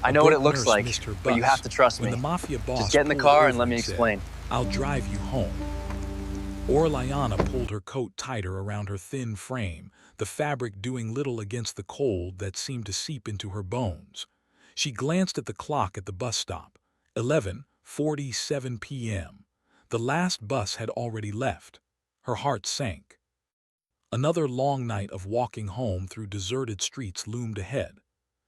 I A know what it broke looks nurse like, missed her but you have bus to trust when the me. Mafia Just boss get in the pulled car and over let me and said, explain. "I'll drive you home." Orlayana pulled her coat tighter around her thin frame, the fabric doing little against the cold that seemed to seep into her bones. She glanced at the clock at the bus stop. 11:47 p.m. The last bus had already left. Her heart sank. Another long night of walking home through deserted streets loomed ahead.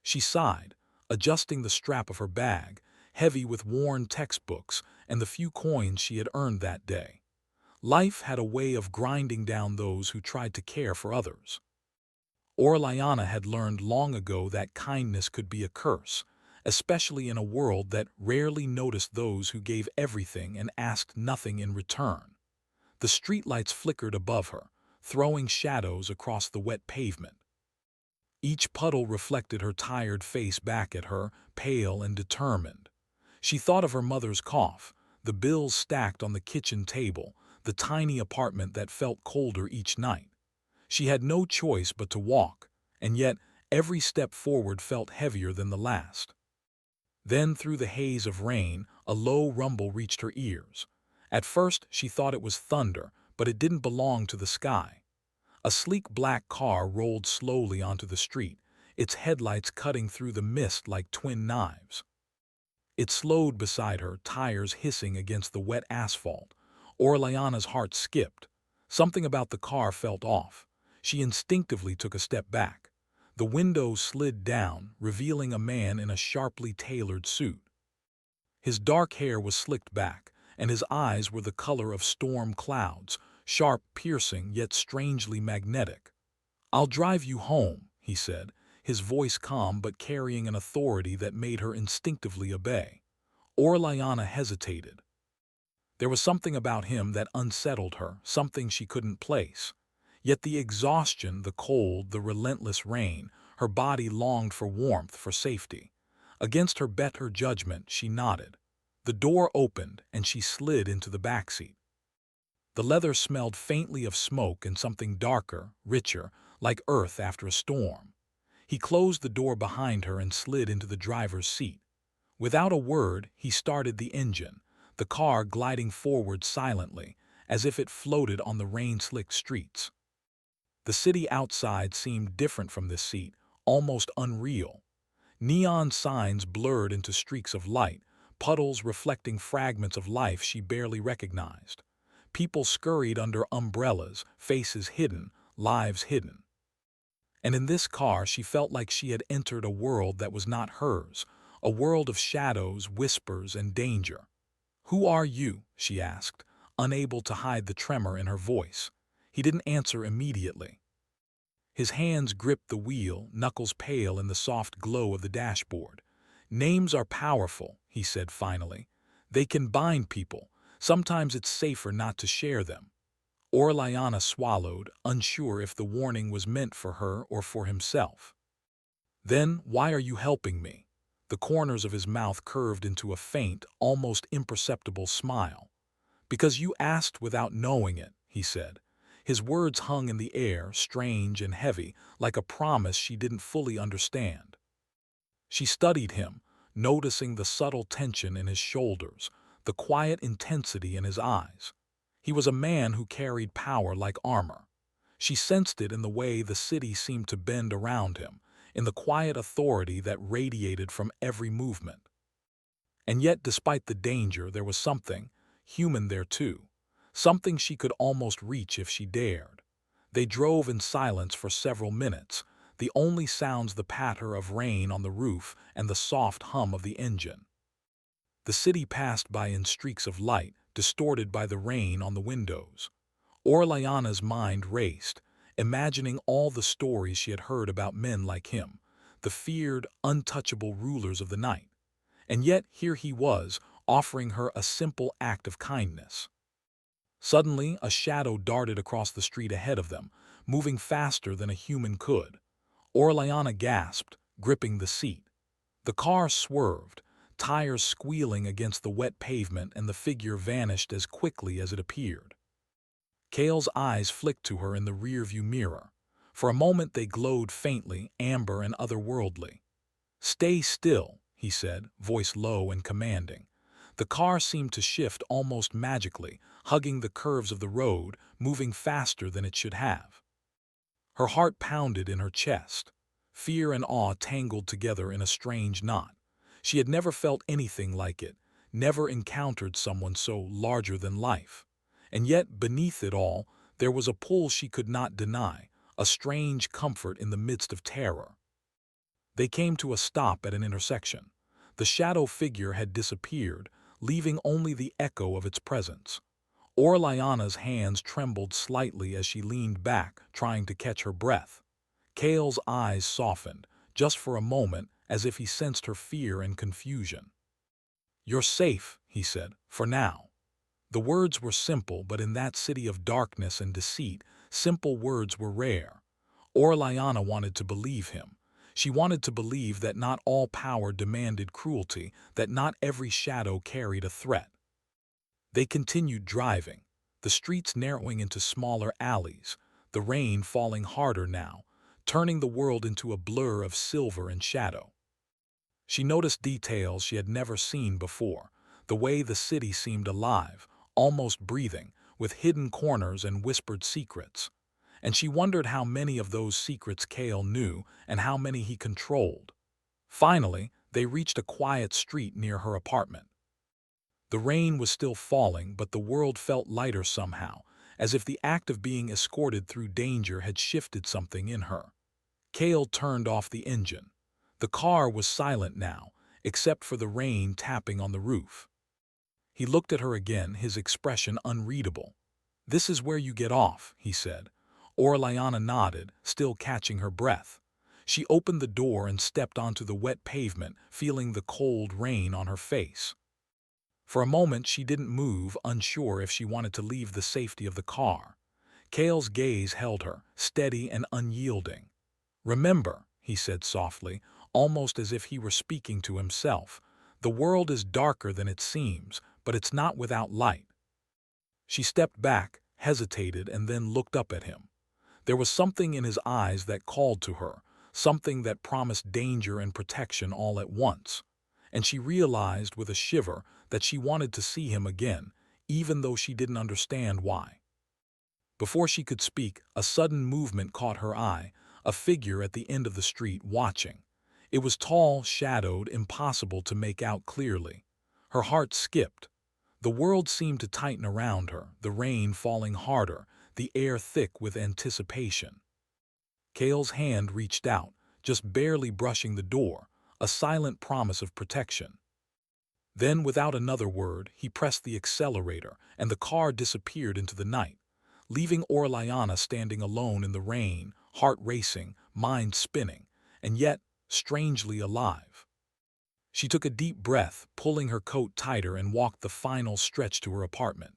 She sighed, adjusting the strap of her bag, heavy with worn textbooks and the few coins she had earned that day. Life had a way of grinding down those who tried to care for others. Orlayana had learned long ago that kindness could be a curse, especially in a world that rarely noticed those who gave everything and asked nothing in return. The streetlights flickered above her, throwing shadows across the wet pavement. Each puddle reflected her tired face back at her, pale and determined. She thought of her mother's cough, the bills stacked on the kitchen table, the tiny apartment that felt colder each night. She had no choice but to walk, and yet every step forward felt heavier than the last. Then, through the haze of rain, a low rumble reached her ears. At first, she thought it was thunder, but it didn't belong to the sky. A sleek black car rolled slowly onto the street, its headlights cutting through the mist like twin knives. It slowed beside her, tires hissing against the wet asphalt. Orlayana's heart skipped. Something about the car felt off. She instinctively took a step back. The window slid down, revealing a man in a sharply tailored suit. His dark hair was slicked back, and his eyes were the color of storm clouds, sharp, piercing, yet strangely magnetic. "I'll drive you home," he said, his voice calm but carrying an authority that made her instinctively obey. Orlayana hesitated. There was something about him that unsettled her, something she couldn't place. Yet the exhaustion, the cold, the relentless rain, her body longed for warmth, for safety. Against her better judgment, she nodded. The door opened, and she slid into the back seat. The leather smelled faintly of smoke and something darker, richer, like earth after a storm. He closed the door behind her and slid into the driver's seat. Without a word, he started the engine, the car gliding forward silently, as if it floated on the rain-slicked streets. The city outside seemed different from this seat, almost unreal. Neon signs blurred into streaks of light, puddles reflecting fragments of life she barely recognized. People scurried under umbrellas, faces hidden, lives hidden. And in this car she felt like she had entered a world that was not hers, a world of shadows, whispers, and danger. "Who are you?" she asked, unable to hide the tremor in her voice. He didn't answer immediately. His hands gripped the wheel, knuckles pale in the soft glow of the dashboard. "Names are powerful," he said finally. "They can bind people. Sometimes it's safer not to share them." Orlayana swallowed, unsure if the warning was meant for her or for himself. "Then why are you helping me?" The corners of his mouth curved into a faint, almost imperceptible smile. "Because you asked without knowing it," he said. His words hung in the air, strange and heavy, like a promise she didn't fully understand. She studied him, noticing the subtle tension in his shoulders, the quiet intensity in his eyes. He was a man who carried power like armor. She sensed it in the way the city seemed to bend around him, in the quiet authority that radiated from every movement. And yet, despite the danger, there was something human there too, something she could almost reach if she dared. They drove in silence for several minutes, the only sounds the patter of rain on the roof and the soft hum of the engine. The city passed by in streaks of light, distorted by the rain on the windows. Orlayana's mind raced, imagining all the stories she had heard about men like him, the feared, untouchable rulers of the night. And yet here he was, offering her a simple act of kindness. Suddenly, a shadow darted across the street ahead of them, moving faster than a human could. Orlayana gasped, gripping the seat. The car swerved, tires squealing against the wet pavement, and the figure vanished as quickly as it appeared. Cale's eyes flicked to her in the rearview mirror. For a moment they glowed faintly, amber and otherworldly. "Stay still," he said, voice low and commanding. The car seemed to shift almost magically, hugging the curves of the road, moving faster than it should have. Her heart pounded in her chest. Fear and awe tangled together in a strange knot. She had never felt anything like it, never encountered someone so larger than life. And yet, beneath it all, there was a pull she could not deny, a strange comfort in the midst of terror. They came to a stop at an intersection. The shadow figure had disappeared, leaving only the echo of its presence. Orliana's hands trembled slightly as she leaned back, trying to catch her breath. Cale's eyes softened, just for a moment, as if he sensed her fear and confusion. "You're safe," he said, "for now." The words were simple, but in that city of darkness and deceit, simple words were rare. Orliana wanted to believe him. She wanted to believe that not all power demanded cruelty, that not every shadow carried a threat. They continued driving, the streets narrowing into smaller alleys, the rain falling harder now, turning the world into a blur of silver and shadow. She noticed details she had never seen before, the way the city seemed alive, almost breathing, with hidden corners and whispered secrets. And she wondered how many of those secrets Cale knew and how many he controlled. Finally, they reached a quiet street near her apartment. The rain was still falling, but the world felt lighter somehow, as if the act of being escorted through danger had shifted something in her. Cale turned off the engine. The car was silent now, except for the rain tapping on the roof. He looked at her again, his expression unreadable. "This is where you get off," he said. Orliana nodded, still catching her breath. She opened the door and stepped onto the wet pavement, feeling the cold rain on her face. For a moment she didn't move, unsure if she wanted to leave the safety of the car. Cale's gaze held her, steady and unyielding. "Remember," he said softly, almost as if he were speaking to himself, "the world is darker than it seems, but it's not without light." She stepped back, hesitated, and then looked up at him. There was something in his eyes that called to her, something that promised danger and protection all at once. And she realized with a shiver that she wanted to see him again, even though she didn't understand why. Before she could speak, a sudden movement caught her eye, a figure at the end of the street watching. It was tall, shadowed, impossible to make out clearly. Her heart skipped. The world seemed to tighten around her, the rain falling harder, the air thick with anticipation. Cale's hand reached out, just barely brushing the door, a silent promise of protection. Then, without another word, he pressed the accelerator, and the car disappeared into the night, leaving Orliana standing alone in the rain, heart racing, mind spinning, and yet strangely alive. She took a deep breath, pulling her coat tighter, and walked the final stretch to her apartment.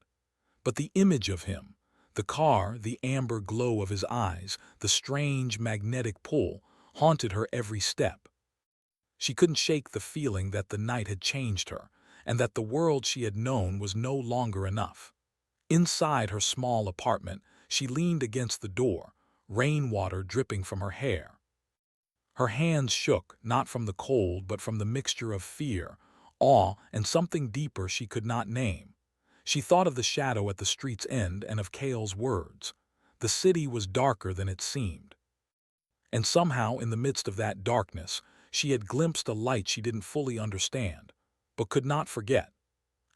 But the image of him, the car, the amber glow of his eyes, the strange magnetic pull, haunted her every step. She couldn't shake the feeling that the night had changed her, and that the world she had known was no longer enough. Inside her small apartment, she leaned against the door, rainwater dripping from her hair. Her hands shook, not from the cold, but from the mixture of fear, awe, and something deeper she could not name. She thought of the shadow at the street's end and of Cale's words. The city was darker than it seemed. And somehow, in the midst of that darkness, she had glimpsed a light she didn't fully understand, but could not forget.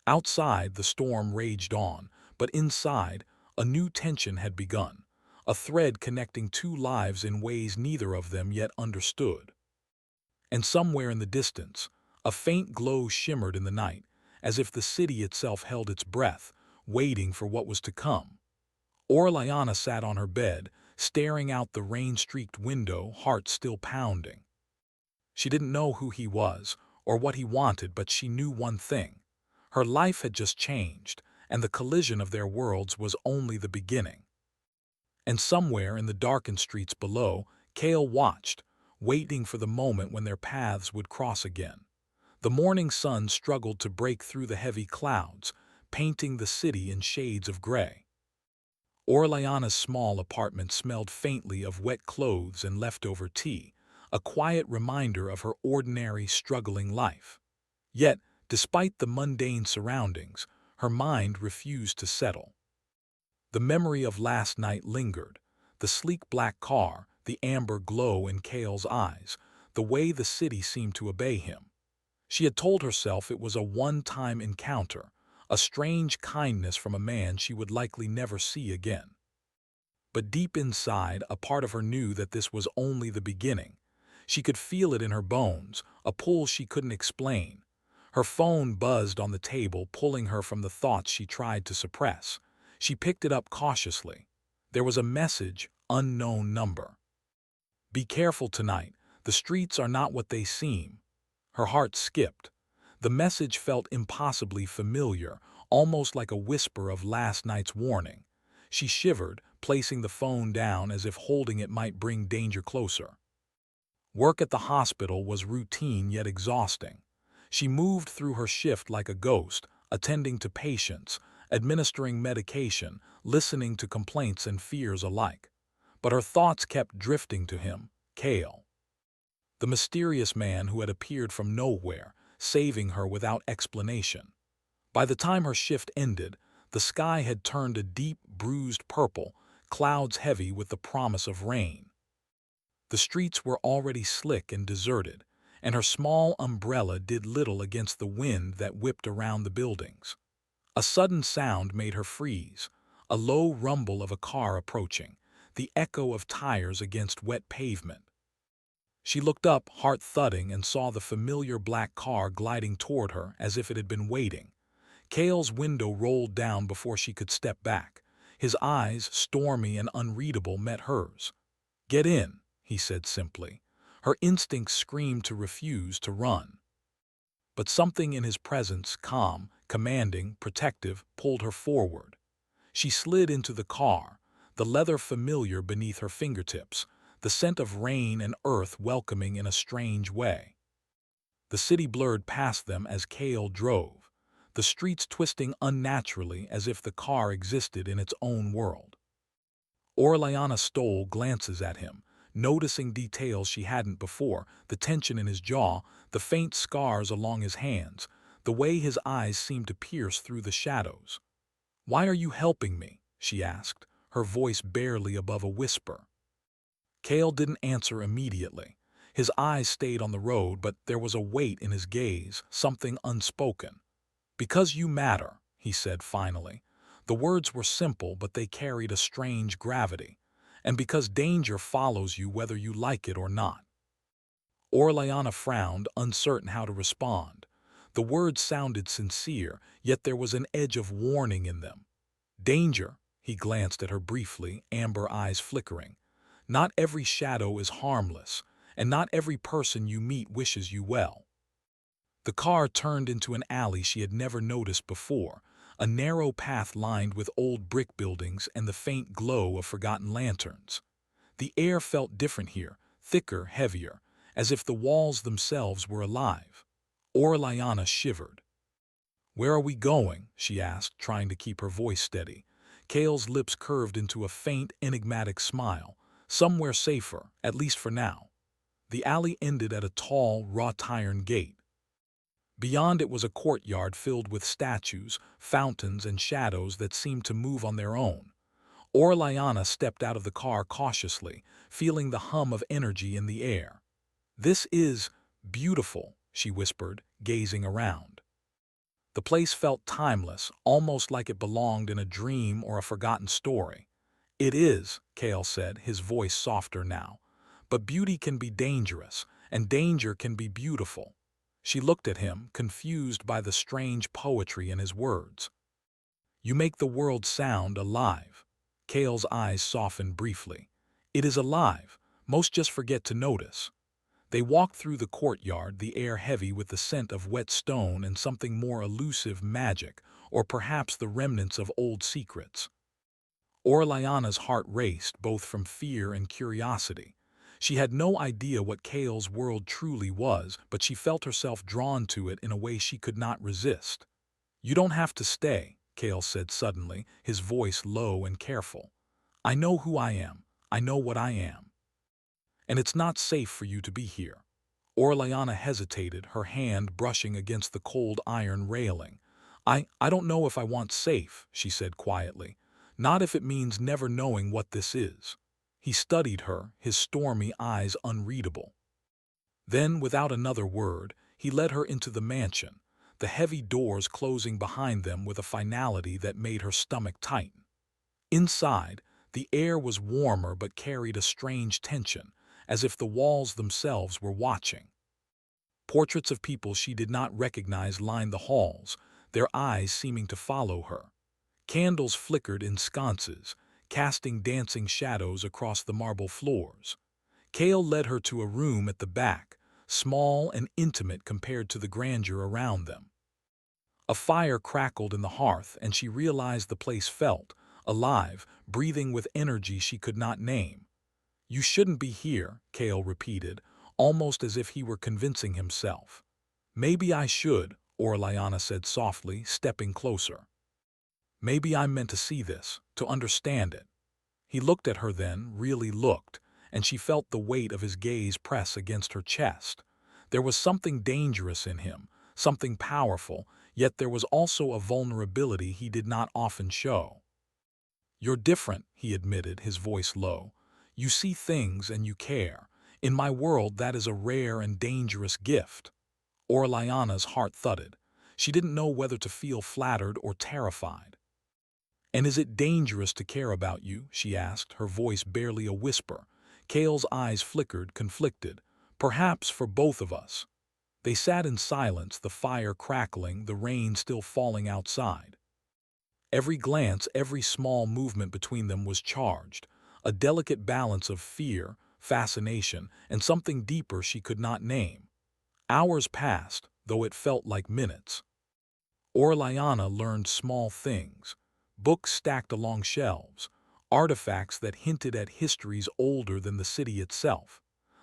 Outside, the storm raged on, but inside, a new tension had begun, a thread connecting two lives in ways neither of them yet understood. And somewhere in the distance, a faint glow shimmered in the night, as if the city itself held its breath, waiting for what was to come. Orliana sat on her bed, staring out the rain-streaked window, heart still pounding. She didn't know who he was or what he wanted, but she knew one thing. Her life had just changed, and the collision of their worlds was only the beginning. And somewhere in the darkened streets below, Cale watched, waiting for the moment when their paths would cross again. The morning sun struggled to break through the heavy clouds, painting the city in shades of gray. Orliana's small apartment smelled faintly of wet clothes and leftover tea, a quiet reminder of her ordinary, struggling life. Yet, despite the mundane surroundings, her mind refused to settle. The memory of last night lingered, the sleek black car, the amber glow in Cale's eyes, the way the city seemed to obey him. She had told herself it was a one-time encounter, a strange kindness from a man she would likely never see again. But deep inside, a part of her knew that this was only the beginning. She could feel it in her bones, a pull she couldn't explain. Her phone buzzed on the table, pulling her from the thoughts she tried to suppress. She picked it up cautiously. There was a message, unknown number. "Be careful tonight. The streets are not what they seem." Her heart skipped. The message felt impossibly familiar, almost like a whisper of last night's warning. She shivered, placing the phone down as if holding it might bring danger closer. Work at the hospital was routine yet exhausting. She moved through her shift like a ghost, attending to patients, administering medication, listening to complaints and fears alike. But her thoughts kept drifting to him, Cale. The mysterious man who had appeared from nowhere, saving her without explanation. By the time her shift ended, the sky had turned a deep, bruised purple, clouds heavy with the promise of rain. The streets were already slick and deserted, and her small umbrella did little against the wind that whipped around the buildings. A sudden sound made her freeze, a low rumble of a car approaching, the echo of tires against wet pavement. She looked up, heart thudding, and saw the familiar black car gliding toward her as if it had been waiting. Cale's window rolled down before she could step back. His eyes, stormy and unreadable, met hers. "Get in," he said simply. Her instincts screamed to refuse to run. But something in his presence, calm, commanding, protective, pulled her forward. She slid into the car, the leather familiar beneath her fingertips, the scent of rain and earth welcoming in a strange way. The city blurred past them as Cale drove, the streets twisting unnaturally as if the car existed in its own world. Orellana stole glances at him, noticing details she hadn't before, the tension in his jaw, the faint scars along his hands, the way his eyes seemed to pierce through the shadows. "Why are you helping me?" she asked, her voice barely above a whisper. Cale didn't answer immediately. His eyes stayed on the road, but there was a weight in his gaze, something unspoken. "Because you matter," he said finally. The words were simple, but they carried a strange gravity. "And because danger follows you whether you like it or not." Orellana frowned, uncertain how to respond. The words sounded sincere, yet there was an edge of warning in them. "Danger," he glanced at her briefly, amber eyes flickering. "Not every shadow is harmless, and not every person you meet wishes you well." The car turned into an alley she had never noticed before, a narrow path lined with old brick buildings and the faint glow of forgotten lanterns. The air felt different here, thicker, heavier, as if the walls themselves were alive. Orellana shivered. "Where are we going?" she asked, trying to keep her voice steady. Cale's lips curved into a faint, enigmatic smile. "Somewhere safer, at least for now." The alley ended at a tall, wrought-iron gate. Beyond it was a courtyard filled with statues, fountains, and shadows that seemed to move on their own. Orellana stepped out of the car cautiously, feeling the hum of energy in the air. "This is beautiful," she whispered, gazing around. The place felt timeless, almost like it belonged in a dream or a forgotten story. "It is," Cale said, his voice softer now. "But beauty can be dangerous, and danger can be beautiful." She looked at him, confused by the strange poetry in his words. "You make the world sound alive." Cale's eyes softened briefly. "It is alive. Most just forget to notice." They walked through the courtyard, the air heavy with the scent of wet stone and something more elusive, magic, or perhaps the remnants of old secrets. Orellana's heart raced, both from fear and curiosity. She had no idea what Cale's world truly was, but she felt herself drawn to it in a way she could not resist. "You don't have to stay," Cale said suddenly, his voice low and careful. "I know who I am. I know what I am." and it's not safe for you to be here." Orellana hesitated, her hand brushing against the cold iron railing. I don't know if I want safe," she said quietly. "Not if it means never knowing what this is." He studied her, his stormy eyes unreadable. Then, without another word, he led her into the mansion, the heavy doors closing behind them with a finality that made her stomach tighten. Inside, the air was warmer but carried a strange tension, as if the walls themselves were watching. Portraits of people she did not recognize lined the halls, their eyes seeming to follow her. Candles flickered in sconces, casting dancing shadows across the marble floors. Kale led her to a room at the back, small and intimate compared to the grandeur around them. A fire crackled in the hearth, and she realized the place felt alive, breathing with energy she could not name. "You shouldn't be here," Kale repeated, almost as if he were convincing himself. "Maybe I should," Orellana said softly, stepping closer. "Maybe I'm meant to see this, to understand it." He looked at her then, really looked, and she felt the weight of his gaze press against her chest. There was something dangerous in him, something powerful, yet there was also a vulnerability he did not often show. "You're different," he admitted, his voice low. "You see things and you care. In my world, that is a rare and dangerous gift." Orellana's heart thudded. She didn't know whether to feel flattered or terrified. "And is it dangerous to care about you?" she asked, her voice barely a whisper. Kale's eyes flickered, conflicted. "Perhaps for both of us." They sat in silence, the fire crackling, the rain still falling outside. Every glance, every small movement between them was charged, a delicate balance of fear, fascination, and something deeper she could not name. Hours passed, though it felt like minutes. Orellana learned small things. Books stacked along shelves, artifacts that hinted at histories older than the city itself.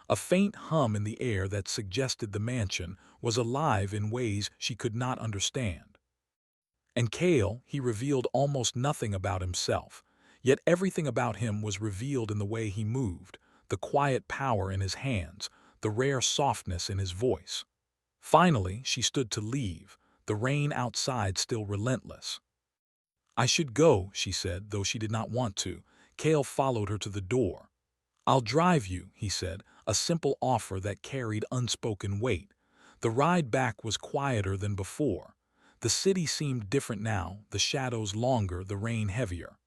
A faint hum in the air that suggested the mansion was alive in ways she could not understand. And Kale, he revealed almost nothing about himself, yet everything about him was revealed in the way he moved, the quiet power in his hands, the rare softness in his voice. Finally, she stood to leave, the rain outside still relentless. "I should go," she said, though she did not want to. Kale followed her to the door. "I'll drive you," he said, a simple offer that carried unspoken weight. The ride back was quieter than before. The city seemed different now, the shadows longer, the rain heavier.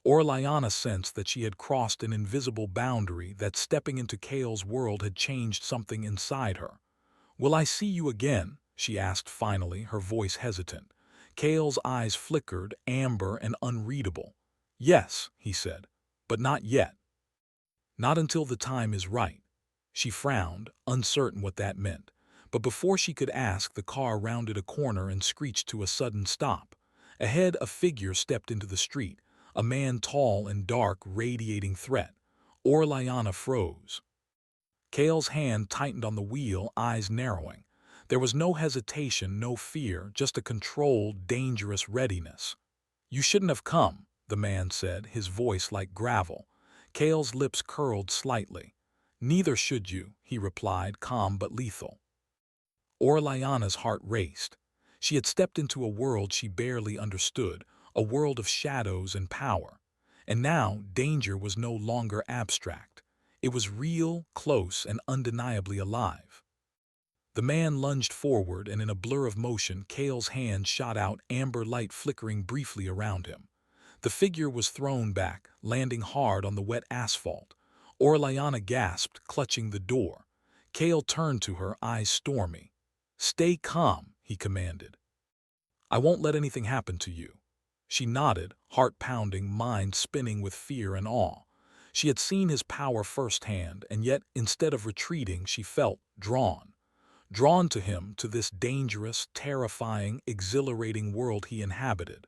Orellana sensed that she had crossed an invisible boundary, that stepping into Kale's world had changed something inside her. "Will I see you again?" she asked finally, her voice hesitant. Kale's eyes flickered, amber and unreadable. "Yes," he said, "but not yet. Not until the time is right." She frowned, uncertain what that meant. But before she could ask, the car rounded a corner and screeched to a sudden stop. Ahead, a figure stepped into the street, a man tall and dark, radiating threat. Orellana froze. Kale's hand tightened on the wheel, eyes narrowing. There was no hesitation, no fear, just a controlled, dangerous readiness. "You shouldn't have come," the man said, his voice like gravel. Kale's lips curled slightly. "Neither should you," he replied, calm but lethal. Orellana's heart raced. She had stepped into a world she barely understood, a world of shadows and power. And now, danger was no longer abstract. It was real, close, and undeniably alive. The man lunged forward, and in a blur of motion, Kale's hand shot out, amber light flickering briefly around him. The figure was thrown back, landing hard on the wet asphalt. Orellana gasped, clutching the door. Kale turned to her, eyes stormy. "Stay calm," he commanded. "I won't let anything happen to you." She nodded, heart pounding, mind spinning with fear and awe. She had seen his power firsthand, and yet, instead of retreating, she felt drawn. Drawn to him, to this dangerous, terrifying, exhilarating world he inhabited.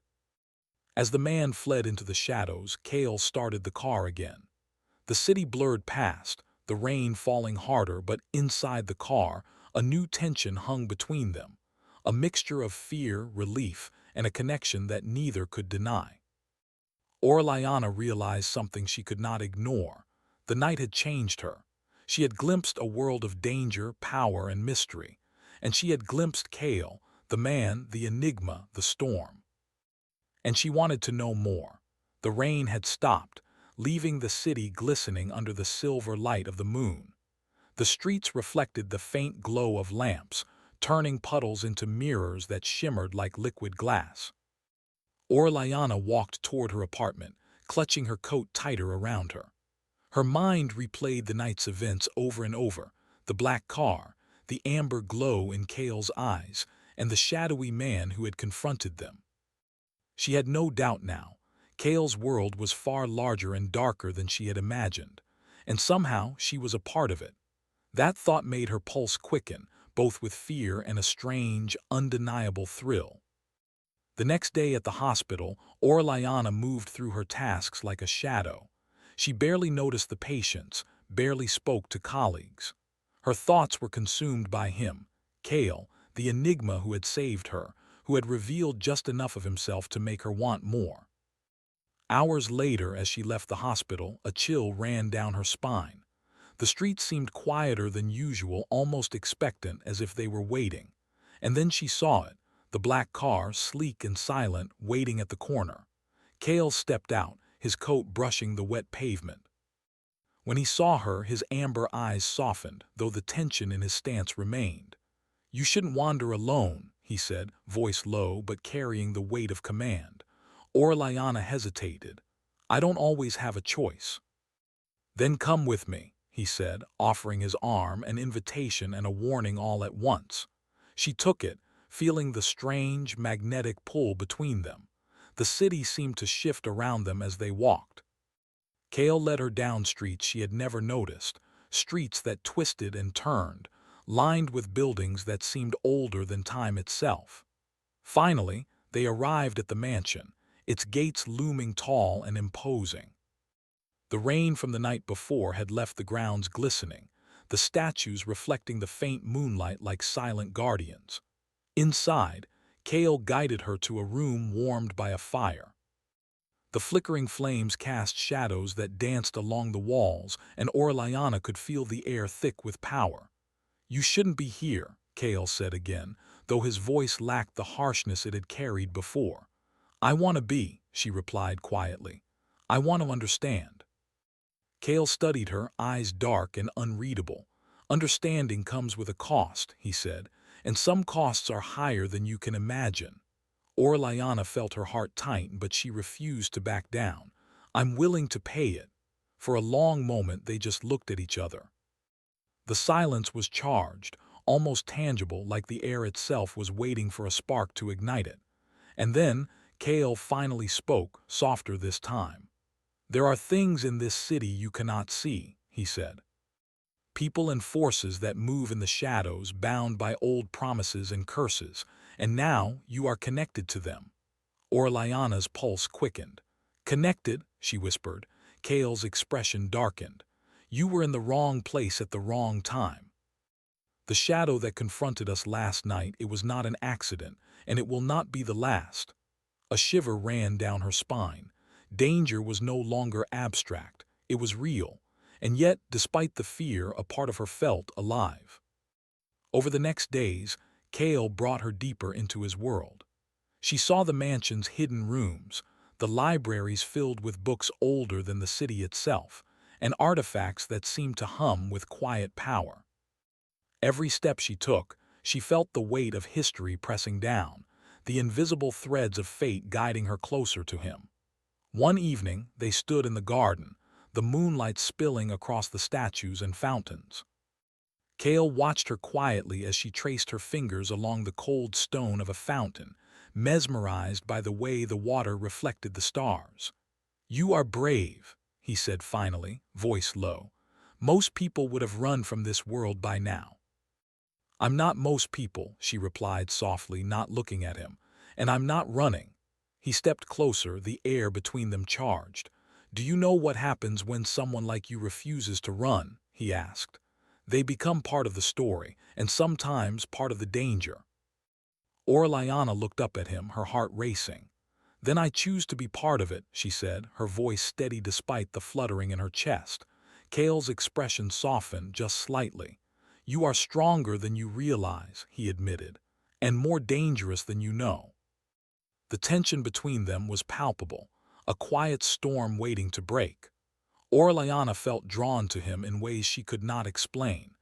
As the man fled into the shadows, Kale started the car again. The city blurred past, the rain falling harder, but inside the car, a new tension hung between them, a mixture of fear, relief, and a connection that neither could deny. Orellana realized something she could not ignore. The night had changed her. She had glimpsed a world of danger, power, and mystery. And she had glimpsed Kale, the man, the enigma, the storm. And she wanted to know more. The rain had stopped, leaving the city glistening under the silver light of the moon. The streets reflected the faint glow of lamps, turning puddles into mirrors that shimmered like liquid glass. Orellana walked toward her apartment, clutching her coat tighter around her. Her mind replayed the night's events over and over: the black car, the amber glow in Kale's eyes, and the shadowy man who had confronted them. She had no doubt now. Kale's world was far larger and darker than she had imagined, and somehow she was a part of it. That thought made her pulse quicken, both with fear and a strange, undeniable thrill. The next day at the hospital, Orellana moved through her tasks like a shadow. She barely noticed the patients, barely spoke to colleagues. Her thoughts were consumed by him, Kale, the enigma who had saved her, who had revealed just enough of himself to make her want more. Hours later, as she left the hospital, a chill ran down her spine. The streets seemed quieter than usual, almost expectant, as if they were waiting. And then she saw it, the black car, sleek and silent, waiting at the corner. Kale stepped out, his coat brushing the wet pavement. When he saw her, his amber eyes softened, though the tension in his stance remained. "You shouldn't wander alone," he said, voice low but carrying the weight of command. Orellana hesitated. "I don't always have a choice." "Then come with me," he said, offering his arm, an invitation and a warning all at once. She took it, feeling the strange, magnetic pull between them. The city seemed to shift around them as they walked. Kale led her down streets she had never noticed, streets that twisted and turned, lined with buildings that seemed older than time itself. Finally, they arrived at the mansion, its gates looming tall and imposing. The rain from the night before had left the grounds glistening, the statues reflecting the faint moonlight like silent guardians. Inside, Kale guided her to a room warmed by a fire. The flickering flames cast shadows that danced along the walls, and Orellana could feel the air thick with power. "You shouldn't be here," Kale said again, though his voice lacked the harshness it had carried before. "I want to be," she replied quietly. "I want to understand." Kale studied her, eyes dark and unreadable. "Understanding comes with a cost," he said, "and some costs are higher than you can imagine." Orellana felt her heart tighten, but she refused to back down. "I'm willing to pay it." For a long moment they just looked at each other. The silence was charged, almost tangible, like the air itself was waiting for a spark to ignite it. And then Kale finally spoke, softer this time. "There are things in this city you cannot see," he said. "People and forces that move in the shadows, bound by old promises and curses, and now you are connected to them." Orellana's pulse quickened. "Connected?" she whispered. Kale's expression darkened. "You were in the wrong place at the wrong time. The shadow that confronted us last night, it was not an accident, and it will not be the last." A shiver ran down her spine. Danger was no longer abstract, it was real, and yet, despite the fear, a part of her felt alive. Over the next days, Kale brought her deeper into his world. She saw the mansion's hidden rooms, the libraries filled with books older than the city itself, and artifacts that seemed to hum with quiet power. Every step she took, she felt the weight of history pressing down, the invisible threads of fate guiding her closer to him. One evening, they stood in the garden, the moonlight spilling across the statues and fountains. Kale watched her quietly as she traced her fingers along the cold stone of a fountain, mesmerized by the way the water reflected the stars. "You are brave," he said finally, voice low. "Most people would have run from this world by now." "I'm not most people," she replied softly, not looking at him. "And I'm not running." He stepped closer, the air between them charged. "Do you know what happens when someone like you refuses to run?" he asked. "They become part of the story, and sometimes part of the danger." Orellana looked up at him, her heart racing. "Then I choose to be part of it," she said, her voice steady despite the fluttering in her chest. Kale's expression softened just slightly. "You are stronger than you realize," he admitted, "and more dangerous than you know." The tension between them was palpable, a quiet storm waiting to break. Orellana felt drawn to him in ways she could not explain.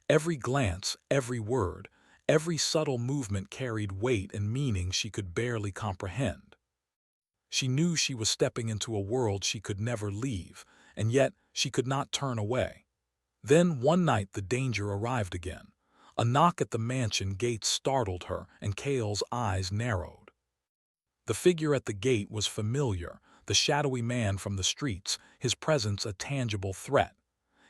Every glance, every word, every subtle movement carried weight and meaning she could barely comprehend. She knew she was stepping into a world she could never leave, and yet she could not turn away. Then one night the danger arrived again. A knock at the mansion gate startled her, and Kale's eyes narrowed. The figure at the gate was familiar, the shadowy man from the streets, his presence a tangible threat.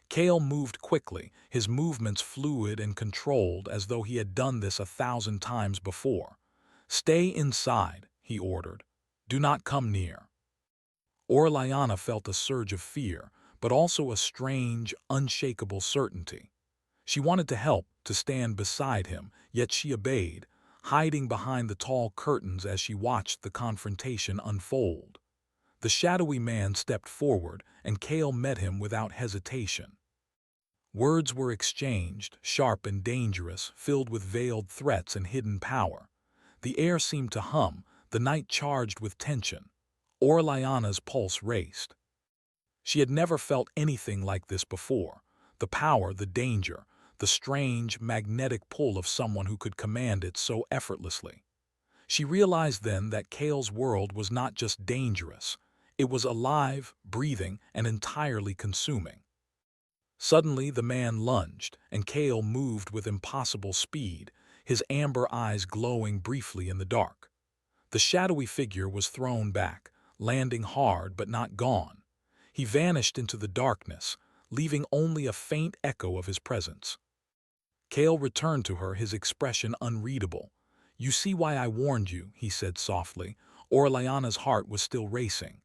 Kale moved quickly, his movements fluid and controlled as though he had done this 1,000 times before. "Stay inside," he ordered. "Do not come near." Orellana felt a surge of fear, but also a strange, unshakable certainty. She wanted to help, to stand beside him, yet she obeyed, hiding behind the tall curtains as she watched the confrontation unfold. The shadowy man stepped forward, and Kale met him without hesitation. Words were exchanged, sharp and dangerous, filled with veiled threats and hidden power. The air seemed to hum, the night charged with tension. Orellana's pulse raced. She had never felt anything like this before. The power, the danger, the strange, magnetic pull of someone who could command it so effortlessly. She realized then that Kale's world was not just dangerous. It was alive, breathing, and entirely consuming. Suddenly the man lunged, and Kale moved with impossible speed, his amber eyes glowing briefly in the dark. The shadowy figure was thrown back, landing hard but not gone. He vanished into the darkness, leaving only a faint echo of his presence. Kale returned to her, his expression unreadable. "You see why I warned you," he said softly. Orellana's heart was still racing.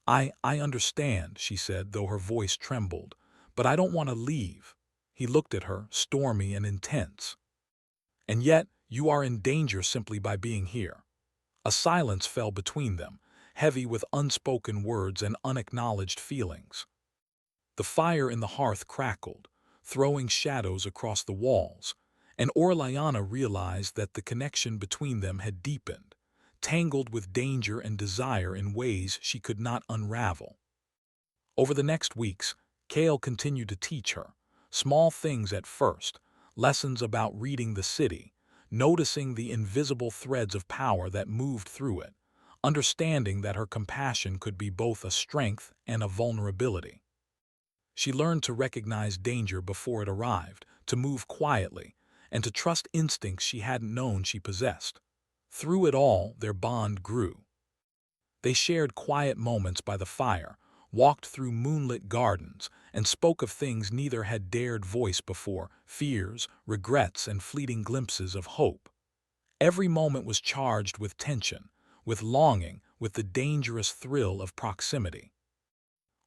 I understand," she said, though her voice trembled. "But I don't want to leave." He looked at her, stormy and intense. "And yet, you are in danger simply by being here." A silence fell between them, heavy with unspoken words and unacknowledged feelings. The fire in the hearth crackled, throwing shadows across the walls, and Orellana realized that the connection between them had deepened, tangled with danger and desire in ways she could not unravel. Over the next weeks, Kale continued to teach her, small things at first, lessons about reading the city, noticing the invisible threads of power that moved through it, understanding that her compassion could be both a strength and a vulnerability. She learned to recognize danger before it arrived, to move quietly, and to trust instincts she hadn't known she possessed. Through it all, their bond grew. They shared quiet moments by the fire, walked through moonlit gardens, and spoke of things neither had dared voice before, fears, regrets, and fleeting glimpses of hope. Every moment was charged with tension, with longing, with the dangerous thrill of proximity.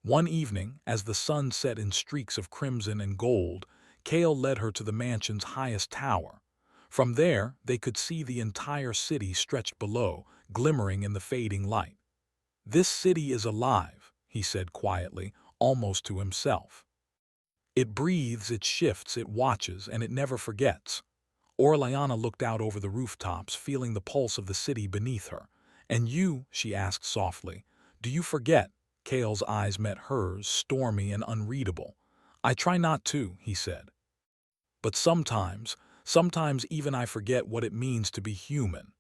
One evening, as the sun set in streaks of crimson and gold, Kale led her to the mansion's highest tower. From there, they could see the entire city stretched below, glimmering in the fading light. "This city is alive," he said quietly, almost to himself. "It breathes, it shifts, it watches, and it never forgets." Orellana looked out over the rooftops, feeling the pulse of the city beneath her. "And you," she asked softly, "do you forget?" Kale's eyes met hers, stormy and unreadable. "I try not to," he said. "But sometimes even I forget what it means to be human."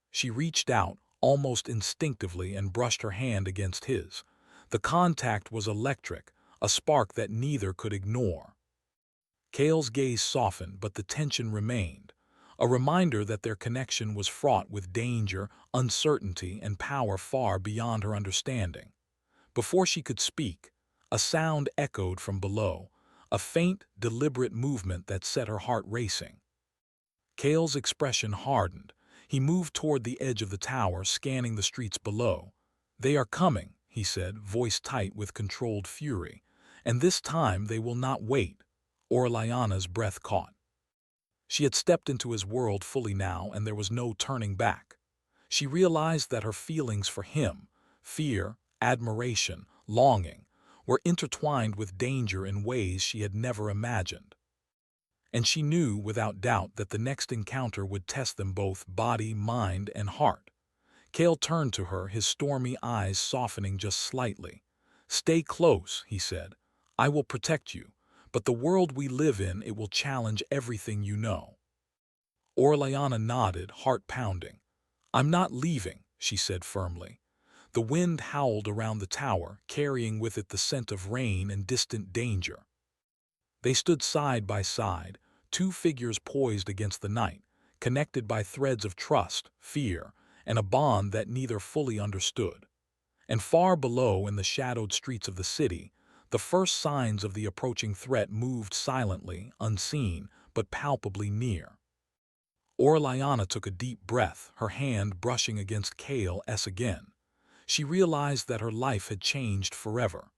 She reached out, almost instinctively, and brushed her hand against his. The contact was electric, a spark that neither could ignore. Kale's gaze softened, but the tension remained, a reminder that their connection was fraught with danger, uncertainty, and power far beyond her understanding. Before she could speak, a sound echoed from below, a faint, deliberate movement that set her heart racing. Kale's expression hardened. He moved toward the edge of the tower, scanning the streets below. "They are coming," he said, voice tight with controlled fury. "And this time they will not wait." Orellana's breath caught. She had stepped into his world fully now, and there was no turning back. She realized that her feelings for him, fear, admiration, longing, were intertwined with danger in ways she had never imagined. And she knew without doubt that the next encounter would test them both, body, mind, and heart. Kale turned to her, his stormy eyes softening just slightly. "Stay close," he said. "I will protect you, but the world we live in, it will challenge everything you know." Orellana nodded, heart pounding. "I'm not leaving," she said firmly. The wind howled around the tower, carrying with it the scent of rain and distant danger. They stood side by side, two figures poised against the night, connected by threads of trust, fear, and a bond that neither fully understood. And far below, in the shadowed streets of the city, the first signs of the approaching threat moved silently, unseen, but palpably near. Orellana took a deep breath, her hand brushing against Kale's again. She realized that her life had changed forever.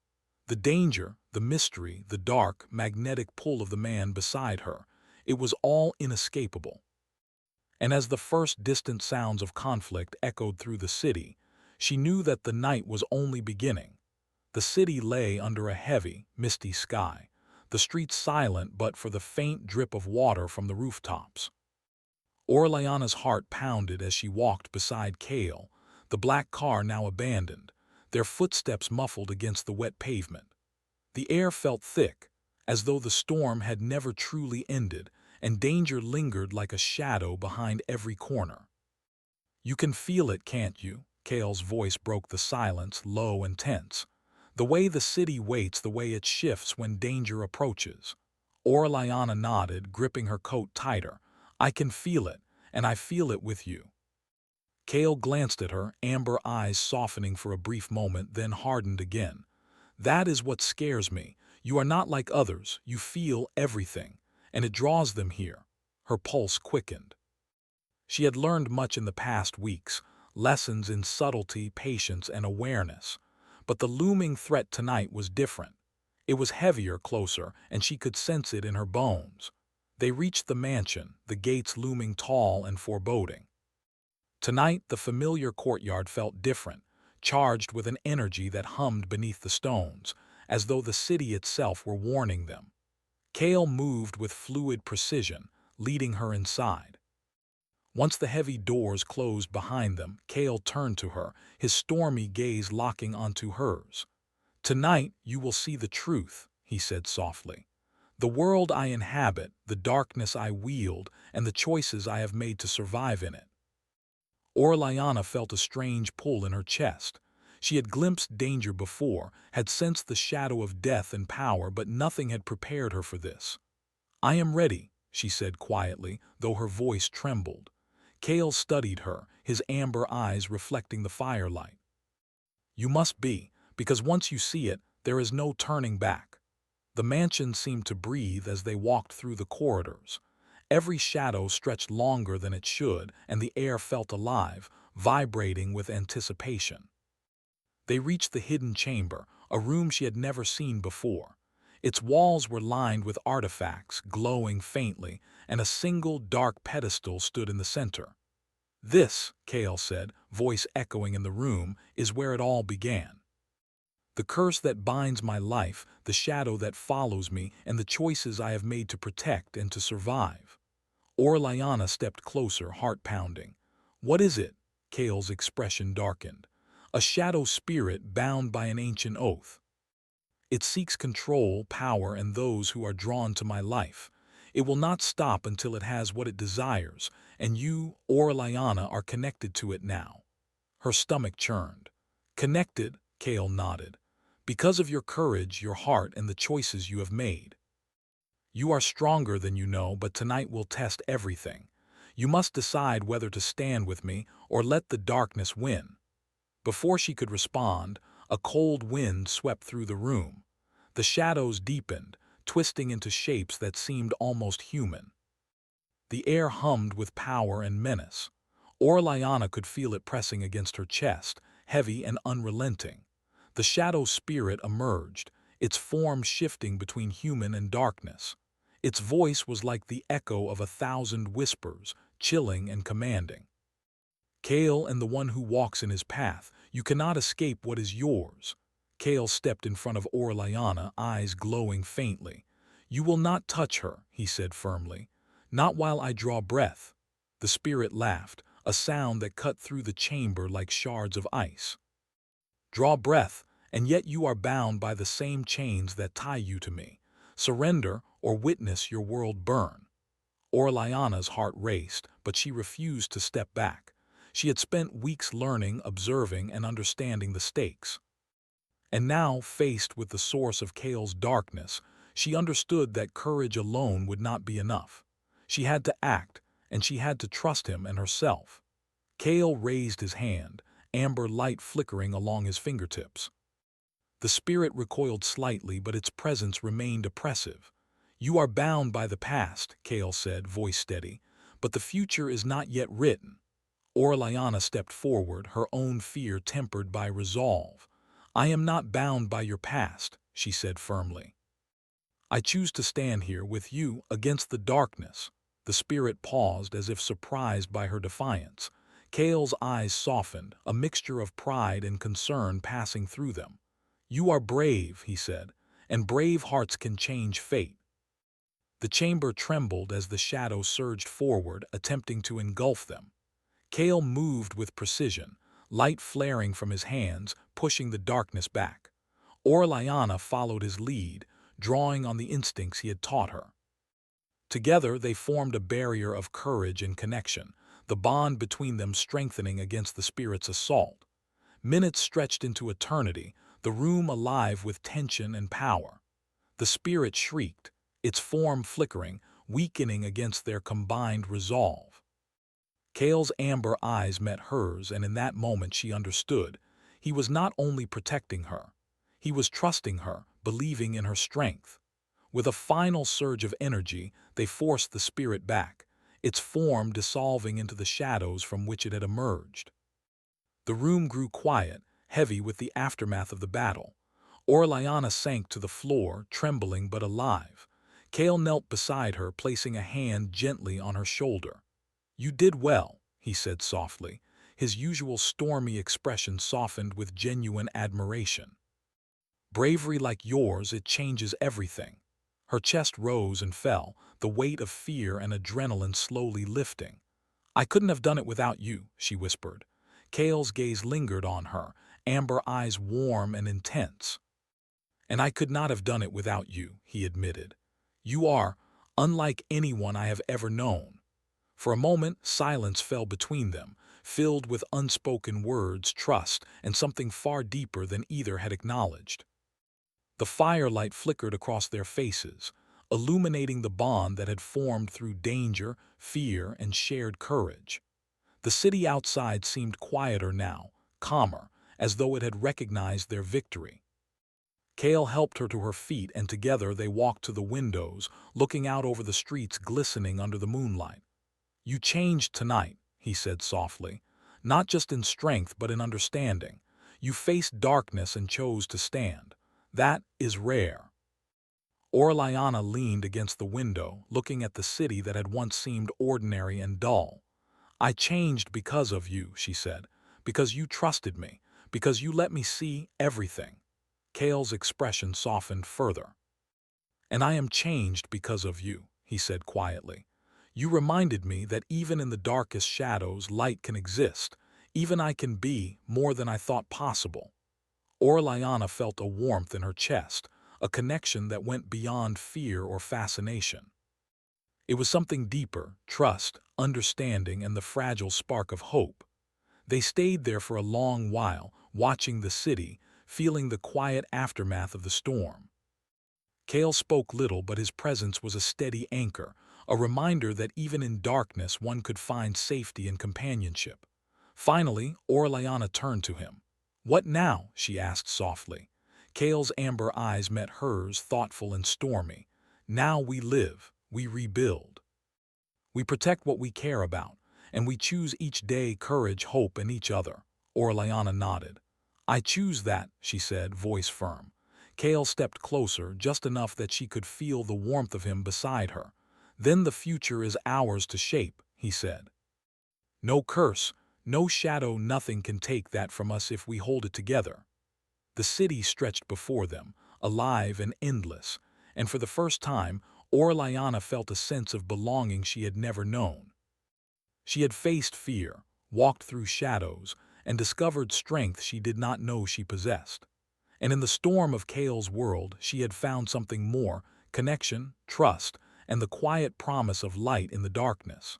The danger, the mystery, the dark, magnetic pull of the man beside her, it was all inescapable. And as the first distant sounds of conflict echoed through the city, she knew that the night was only beginning. The city lay under a heavy, misty sky, the streets silent but for the faint drip of water from the rooftops. Orellana's heart pounded as she walked beside Kale, the black car now abandoned, their footsteps muffled against the wet pavement. The air felt thick, as though the storm had never truly ended, and danger lingered like a shadow behind every corner. "You can feel it, can't you?" Kale's voice broke the silence, low and tense. "The way the city waits, the way it shifts when danger approaches." Orellana nodded, gripping her coat tighter. "I can feel it, and I feel it with you." Kale glanced at her, amber eyes softening for a brief moment, then hardened again. "That is what scares me. You are not like others. You feel everything, and it draws them here." Her pulse quickened. She had learned much in the past weeks, lessons in subtlety, patience, and awareness. But the looming threat tonight was different. It was heavier, closer, and she could sense it in her bones. They reached the mansion, the gates looming tall and foreboding. Tonight, the familiar courtyard felt different, charged with an energy that hummed beneath the stones, as though the city itself were warning them. Kale moved with fluid precision, leading her inside. Once the heavy doors closed behind them, Kale turned to her, his stormy gaze locking onto hers. "Tonight you will see the truth," he said softly. "The world I inhabit, the darkness I wield, and the choices I have made to survive in it." Orellana felt a strange pull in her chest. She had glimpsed danger before, had sensed the shadow of death and power, but nothing had prepared her for this. "I am ready," she said quietly, though her voice trembled. Kale studied her, his amber eyes reflecting the firelight. "You must be, because once you see it, there is no turning back." The mansion seemed to breathe as they walked through the corridors. Every shadow stretched longer than it should, and the air felt alive, vibrating with anticipation. They reached the hidden chamber, a room she had never seen before. Its walls were lined with artifacts, glowing faintly, and a single dark pedestal stood in the center. "This," Kale said, voice echoing in the room, "is where it all began. The curse that binds my life, the shadow that follows me, and the choices I have made to protect and to survive." Orellana stepped closer, heart pounding. "What is it?" Kale's expression darkened. "A shadow spirit bound by an ancient oath. It seeks control, power, and those who are drawn to my life. It will not stop until it has what it desires, and you, Orellana, are connected to it now." Her stomach churned. "Connected?" Kale nodded. "Because of your courage, your heart, and the choices you have made. You are stronger than you know, but tonight will test everything. You must decide whether to stand with me or let the darkness win." Before she could respond, a cold wind swept through the room. The shadows deepened, twisting into shapes that seemed almost human. The air hummed with power and menace. Orellana could feel it pressing against her chest, heavy and unrelenting. The shadow spirit emerged, its form shifting between human and darkness. Its voice was like the echo of 1,000 whispers, chilling and commanding. "Kale and the one who walks in his path, you cannot escape what is yours." Kale stepped in front of Orlayana, eyes glowing faintly. "You will not touch her," he said firmly. "Not while I draw breath." The spirit laughed, a sound that cut through the chamber like shards of ice. "Draw breath, and yet you are bound by the same chains that tie you to me. Surrender or witness your world burn." Orlayana's heart raced, but she refused to step back. She had spent weeks learning, observing, and understanding the stakes. And now, faced with the source of Kale's darkness, she understood that courage alone would not be enough. She had to act, and she had to trust him and herself. Kale raised his hand, amber light flickering along his fingertips. The spirit recoiled slightly, but its presence remained oppressive. "You are bound by the past," Kale said, voice steady, "but the future is not yet written." Orlayana stepped forward, her own fear tempered by resolve. "I am not bound by your past," she said firmly. "I choose to stand here with you against the darkness." The spirit paused as if surprised by her defiance. Kale's eyes softened, a mixture of pride and concern passing through them. "You are brave," he said, "and brave hearts can change fate." The chamber trembled as the shadow surged forward, attempting to engulf them. Kale moved with precision, light flaring from his hands, pushing the darkness back. Orlayana followed his lead, drawing on the instincts he had taught her. Together they formed a barrier of courage and connection, the bond between them strengthening against the spirit's assault. Minutes stretched into eternity, the room alive with tension and power. The spirit shrieked, its form flickering, weakening against their combined resolve. Kale's amber eyes met hers, and in that moment she understood. He was not only protecting her. He was trusting her, believing in her strength. With a final surge of energy, they forced the spirit back, its form dissolving into the shadows from which it had emerged. The room grew quiet, heavy with the aftermath of the battle. Orlayana sank to the floor, trembling but alive. Kale knelt beside her, placing a hand gently on her shoulder. "You did well," he said softly, his usual stormy expression softened with genuine admiration. "Bravery like yours, it changes everything." Her chest rose and fell, the weight of fear and adrenaline slowly lifting. "I couldn't have done it without you," she whispered. Kale's gaze lingered on her, amber eyes warm and intense. "And I could not have done it without you," he admitted. "You are unlike anyone I have ever known." For a moment, silence fell between them, filled with unspoken words, trust, and something far deeper than either had acknowledged. The firelight flickered across their faces, illuminating the bond that had formed through danger, fear, and shared courage. The city outside seemed quieter now, calmer, as though it had recognized their victory. Kale helped her to her feet, and together they walked to the windows, looking out over the streets glistening under the moonlight. "You changed tonight," he said softly, "not just in strength but in understanding. You faced darkness and chose to stand. That is rare." Orlayana leaned against the window, looking at the city that had once seemed ordinary and dull. "I changed because of you," she said, "because you trusted me, because you let me see everything." Kale's expression softened further. "And I am changed because of you," he said quietly. "You reminded me that even in the darkest shadows, light can exist. Even I can be more than I thought possible." Orlayana felt a warmth in her chest, a connection that went beyond fear or fascination. It was something deeper, trust, understanding, and the fragile spark of hope. They stayed there for a long while, watching the city, feeling the quiet aftermath of the storm. Kale spoke little, but his presence was a steady anchor, a reminder that even in darkness one could find safety and companionship. Finally, Orlayana turned to him. "What now?" she asked softly. Kale's amber eyes met hers, thoughtful and stormy. "Now we live, we rebuild. We protect what we care about, and we choose each day courage, hope, and each other." Orlayana nodded. "I choose that," she said, voice firm. Kale stepped closer, just enough that she could feel the warmth of him beside her. "Then the future is ours to shape," he said. "No curse, no shadow, nothing can take that from us if we hold it together." The city stretched before them, alive and endless, and for the first time, Orlayana felt a sense of belonging she had never known. She had faced fear, walked through shadows, and discovered strength she did not know she possessed. And in the storm of Kale's world, she had found something more: connection, trust, and the quiet promise of light in the darkness.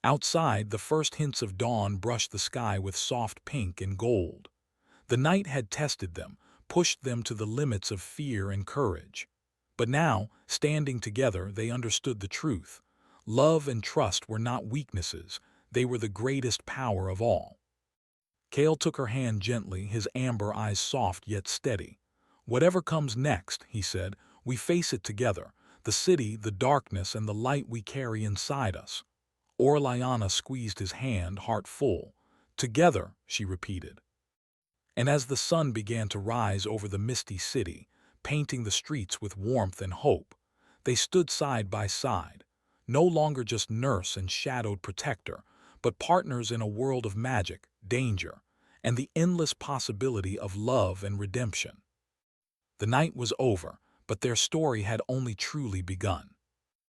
Outside, the first hints of dawn brushed the sky with soft pink and gold. The night had tested them, pushed them to the limits of fear and courage. But now, standing together, they understood the truth. Love and trust were not weaknesses, they were the greatest power of all. Kale took her hand gently, his amber eyes soft yet steady. "Whatever comes next," he said, "we face it together, the city, the darkness, and the light we carry inside us." Orlayana squeezed his hand, heart full. "Together," she repeated. And as the sun began to rise over the misty city, painting the streets with warmth and hope, they stood side by side, no longer just nurse and shadowed protector, but partners in a world of magic, danger, and the endless possibility of love and redemption. The night was over, but their story had only truly begun.